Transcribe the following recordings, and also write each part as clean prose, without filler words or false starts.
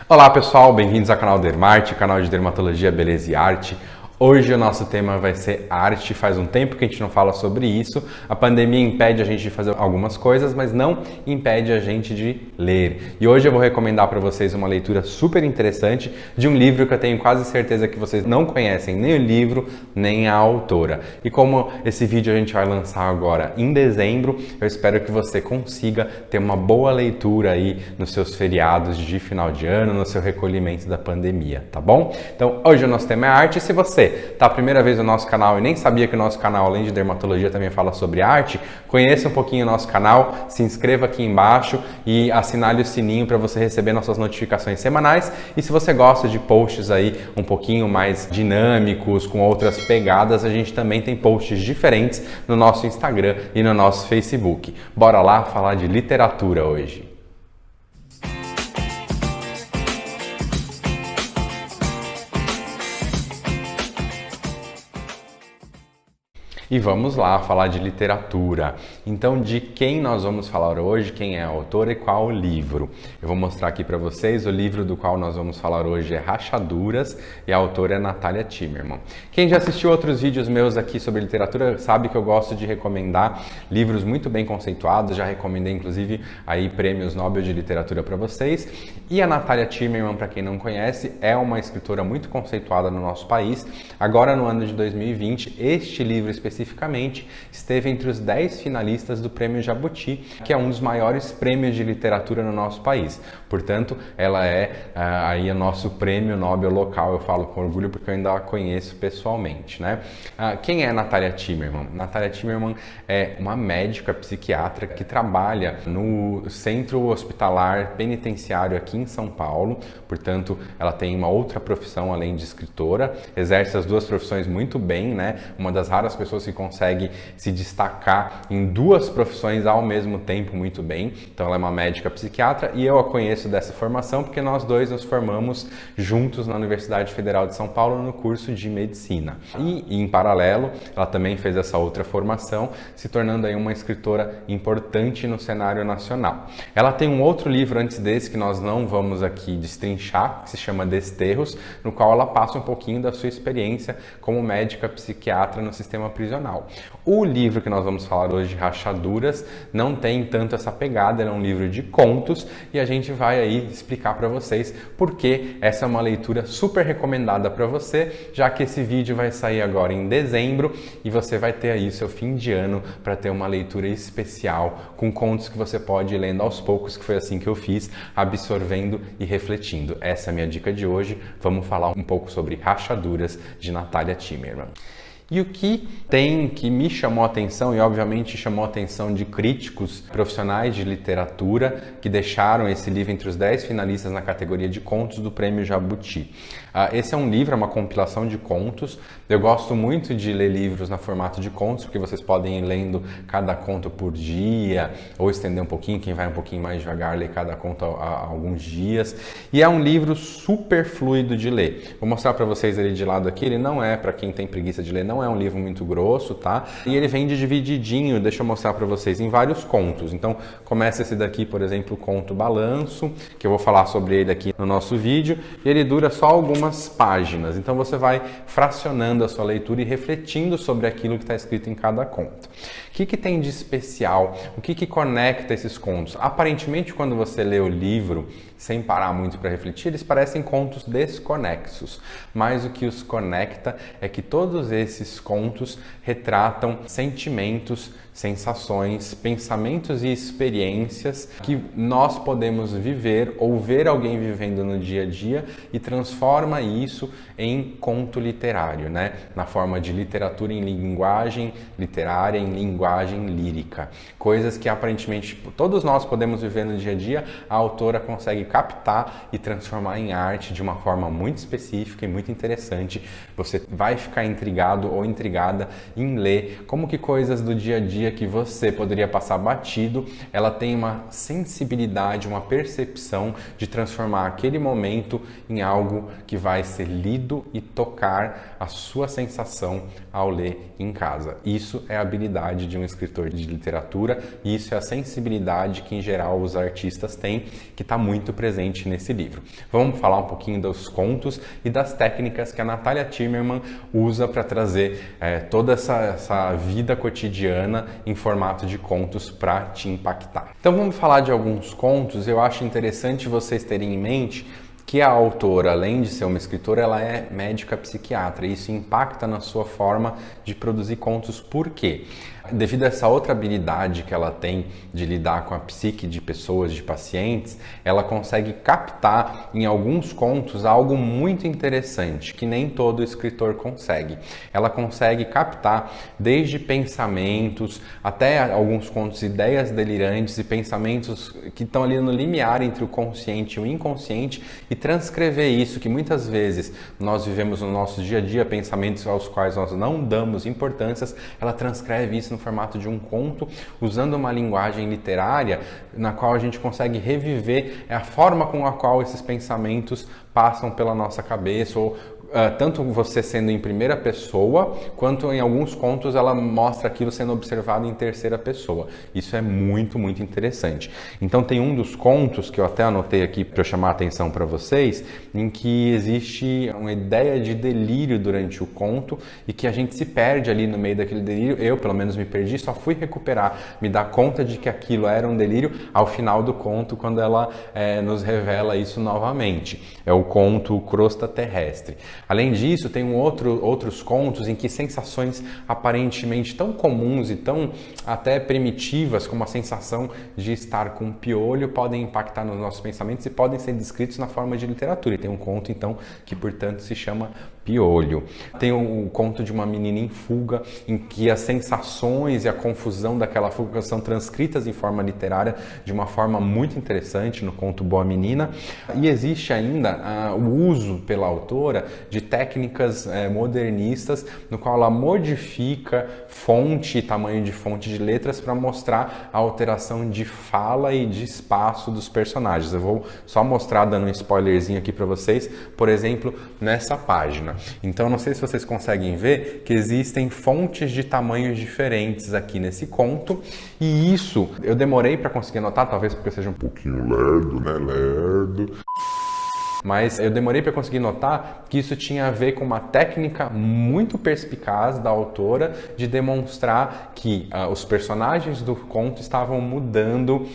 Olá pessoal, bem-vindos ao canal Dermarte, canal de dermatologia, beleza e arte. Hoje o nosso tema vai ser arte. Faz um tempo que a gente não fala sobre isso. A pandemia impede a gente de fazer algumas coisas, mas não impede a gente de ler. E hoje eu vou recomendar para vocês uma leitura super interessante de um livro que eu tenho quase certeza que vocês não conhecem nem o livro, nem a autora. E como esse vídeo a gente vai lançar agora em dezembro, eu espero que você consiga ter uma boa leitura aí nos seus feriados de final de ano, no seu recolhimento da pandemia, tá bom? Então hoje o nosso tema é arte. E se você tá a primeira vez no nosso canal e nem sabia que o nosso canal, além de dermatologia, também fala sobre arte, conheça um pouquinho o nosso canal, se inscreva aqui embaixo e assinale o sininho para você receber nossas notificações semanais. E se você gosta de posts aí um pouquinho mais dinâmicos, com outras pegadas, a gente também tem posts diferentes no nosso Instagram e no nosso Facebook. Bora lá falar de literatura hoje. E vamos lá falar de literatura. Então, de quem nós vamos falar hoje, quem é a autora e qual o livro? Eu vou mostrar aqui para vocês. O livro do qual nós vamos falar hoje é Rachaduras e a autora é Natalia Timmerman. Quem já assistiu outros vídeos meus aqui sobre literatura sabe que eu gosto de recomendar livros muito bem conceituados. Já recomendei inclusive aí prêmios Nobel de literatura para vocês. E a Natalia Timmerman, para quem não conhece, é uma escritora muito conceituada no nosso país. Agora no ano de 2020, este livro especificamente esteve entre os 10 finalistas do Prêmio Jabuti, que é um dos maiores prêmios de literatura no nosso país. Portanto, ela é aí o nosso prêmio Nobel local. Eu falo com orgulho porque eu ainda a conheço pessoalmente, né? Quem é Natalia Timmerman? Natalia Timmerman é uma médica psiquiatra que trabalha no Centro Hospitalar Penitenciário aqui em São Paulo. Portanto, ela tem uma outra profissão além de escritora, exerce as duas profissões muito bem, né? Uma das raras pessoas que consegue se destacar em duas profissões ao mesmo tempo muito bem. Então ela é uma médica psiquiatra e eu a conheço dessa formação porque nós dois nos formamos juntos na Universidade Federal de São Paulo no curso de medicina. E em paralelo, ela também fez essa outra formação, se tornando aí uma escritora importante no cenário nacional. Ela tem um outro livro antes desse que nós não vamos aqui destrinchar, que se chama Desterros, no qual ela passa um pouquinho da sua experiência como médica psiquiatra no sistema prisional. O livro que nós vamos falar hoje, Rachaduras, não tem tanto essa pegada, ele é um livro de contos e a gente vai aí explicar para vocês por que essa é uma leitura super recomendada para você, já que esse vídeo vai sair agora em dezembro e você vai ter aí o seu fim de ano para ter uma leitura especial com contos que você pode ir lendo aos poucos, que foi assim que eu fiz, absorvendo e refletindo. Essa é a minha dica de hoje. Vamos falar um pouco sobre Rachaduras, de Natalia Timmerman. E o que me chamou a atenção, e obviamente chamou a atenção de críticos profissionais de literatura que deixaram esse livro entre os 10 finalistas na categoria de contos do Prêmio Jabuti. Esse é um livro, é uma compilação de contos. Eu gosto muito de ler livros na formato de contos, porque vocês podem ir lendo cada conto por dia, ou estender um pouquinho, quem vai um pouquinho mais devagar, lê cada conto há alguns dias. E é um livro super fluido de ler. Vou mostrar para vocês ele de lado aqui, ele não é para quem tem preguiça de ler, não é um livro muito grosso, tá? E ele vem divididinho, deixa eu mostrar para vocês, em vários contos. Então, começa esse daqui, por exemplo, o conto Balanço, que eu vou falar sobre ele aqui no nosso vídeo, e ele dura só algumas páginas. Então, você vai fracionando a sua leitura e refletindo sobre aquilo que está escrito em cada conto. O que tem de especial? O que conecta esses contos? Aparentemente, quando você lê o livro sem parar muito para refletir, eles parecem contos desconexos. Mas o que os conecta é que todos esses contos retratam sentimentos, sensações, pensamentos e experiências que nós podemos viver ou ver alguém vivendo no dia a dia e transforma isso em conto literário, né? Na forma de literatura em linguagem literária, em linguagem lírica. Coisas que aparentemente todos nós podemos viver no dia a dia, a autora consegue captar e transformar em arte de uma forma muito específica e muito interessante. Você vai ficar intrigado ou intrigada em ler como que coisas do dia a dia dia que você poderia passar batido, ela tem uma sensibilidade, uma percepção de transformar aquele momento em algo que vai ser lido e tocar a sua sensação ao ler em casa. Isso é a habilidade de um escritor de literatura e isso é a sensibilidade que, em geral, os artistas têm, que está muito presente nesse livro. Vamos falar um pouquinho dos contos e das técnicas que a Natalia Timmerman usa para trazer toda essa vida cotidiana em formato de contos para te impactar. Então vamos falar de alguns contos. Eu acho interessante vocês terem em mente que a autora, além de ser uma escritora, ela é médica psiquiatra e isso impacta na sua forma de produzir contos. Por quê? Devido a essa outra habilidade que ela tem de lidar com a psique de pessoas, de pacientes, ela consegue captar em alguns contos algo muito interessante, que nem todo escritor consegue. Ela consegue captar desde pensamentos, até alguns contos, ideias delirantes e pensamentos que estão ali no limiar entre o consciente e o inconsciente e transcrever isso, que muitas vezes nós vivemos no nosso dia a dia, pensamentos aos quais nós não damos importância, ela transcreve isso no formato de um conto, usando uma linguagem literária na qual a gente consegue reviver a forma com a qual esses pensamentos passam pela nossa cabeça, ou tanto você sendo em primeira pessoa, quanto em alguns contos ela mostra aquilo sendo observado em terceira pessoa. Isso é muito, muito interessante. Então tem um dos contos que eu até anotei aqui para chamar a atenção para vocês, em que existe uma ideia de delírio durante o conto e que a gente se perde ali no meio daquele delírio. Eu, pelo menos, me perdi, só fui recuperar, me dar conta de que aquilo era um delírio ao final do conto, quando ela nos revela isso novamente. É o conto Crosta Terrestre. Além disso, tem outros contos em que sensações aparentemente tão comuns e tão até primitivas, como a sensação de estar com um piolho, podem impactar nos nossos pensamentos e podem ser descritos na forma de literatura. E tem um conto, então, que, portanto, se chama Piolho. Tem o conto de uma menina em fuga, em que as sensações e a confusão daquela fuga são transcritas em forma literária de uma forma muito interessante no conto Boa Menina. E existe ainda o uso pela autora de técnicas modernistas, no qual ela modifica fonte e tamanho de fonte de letras para mostrar a alteração de fala e de espaço dos personagens. Eu vou só mostrar, dando um spoilerzinho aqui para vocês, por exemplo, nessa página. Então, não sei se vocês conseguem ver que existem fontes de tamanhos diferentes aqui nesse conto, e isso eu demorei para conseguir anotar, talvez porque eu seja um pouquinho lerdo, né? Lerdo. Mas eu demorei para conseguir notar que isso tinha a ver com uma técnica muito perspicaz da autora de demonstrar que os personagens do conto estavam mudando,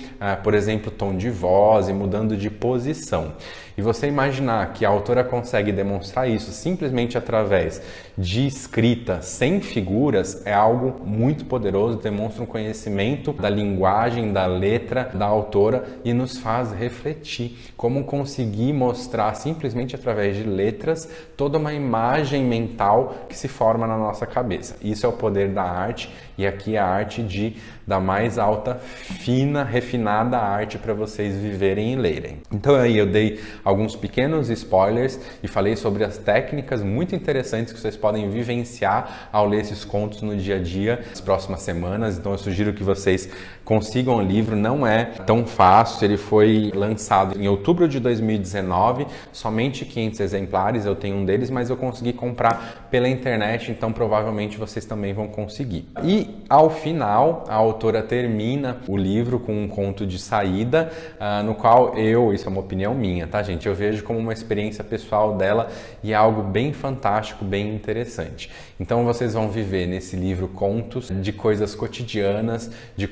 por exemplo, tom de voz e mudando de posição. E você imaginar que a autora consegue demonstrar isso simplesmente através de escrita sem figuras é algo muito poderoso, demonstra um conhecimento da linguagem, da letra da autora e nos faz refletir como conseguir mostrar simplesmente através de letras toda uma imagem mental que se forma na nossa cabeça. Isso é o poder da arte, e aqui é a arte da mais alta, fina, refinada arte para vocês viverem e lerem. Então aí eu dei alguns pequenos spoilers e falei sobre as técnicas muito interessantes que vocês podem vivenciar ao ler esses contos no dia a dia, nas próximas semanas. Então eu sugiro que vocês consigam o livro, não é tão fácil, ele foi lançado em outubro de 2019, somente 500 exemplares, eu tenho um deles, mas eu consegui comprar pela internet, então provavelmente vocês também vão conseguir. E ao final, a autora termina o livro com um conto de saída, no qual isso é uma opinião minha, tá, gente? Eu vejo como uma experiência pessoal dela e é algo bem fantástico, bem interessante. Então vocês vão viver nesse livro contos de coisas cotidianas, de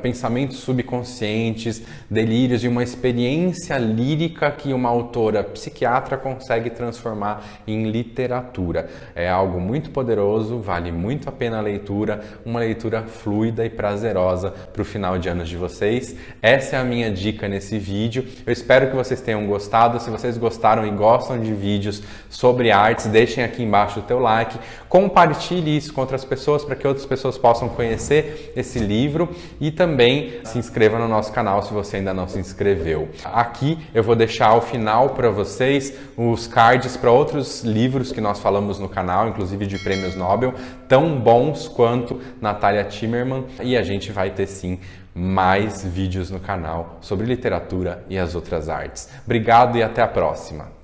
pensamentos subconscientes, delírios e uma experiência lírica que uma autora psiquiatra consegue transformar em literatura. É algo muito poderoso, vale muito a pena a leitura, uma leitura fluida e prazerosa para o final de anos de vocês. Essa é a minha dica nesse vídeo. Eu espero que vocês tenham gostado. Se vocês gostaram e gostam de vídeos sobre artes, deixem aqui embaixo o teu like, compartilhe isso com outras pessoas para que outras pessoas possam conhecer esse livro e também se inscreva no nosso canal se você ainda não se inscreveu. Aqui eu vou deixar ao final para vocês os cards para outros livros que nós falamos no canal, inclusive de prêmios Nobel, tão bons quanto Natalia Timmerman, e a gente vai ter sim mais vídeos no canal sobre literatura e as outras artes. Obrigado e até a próxima!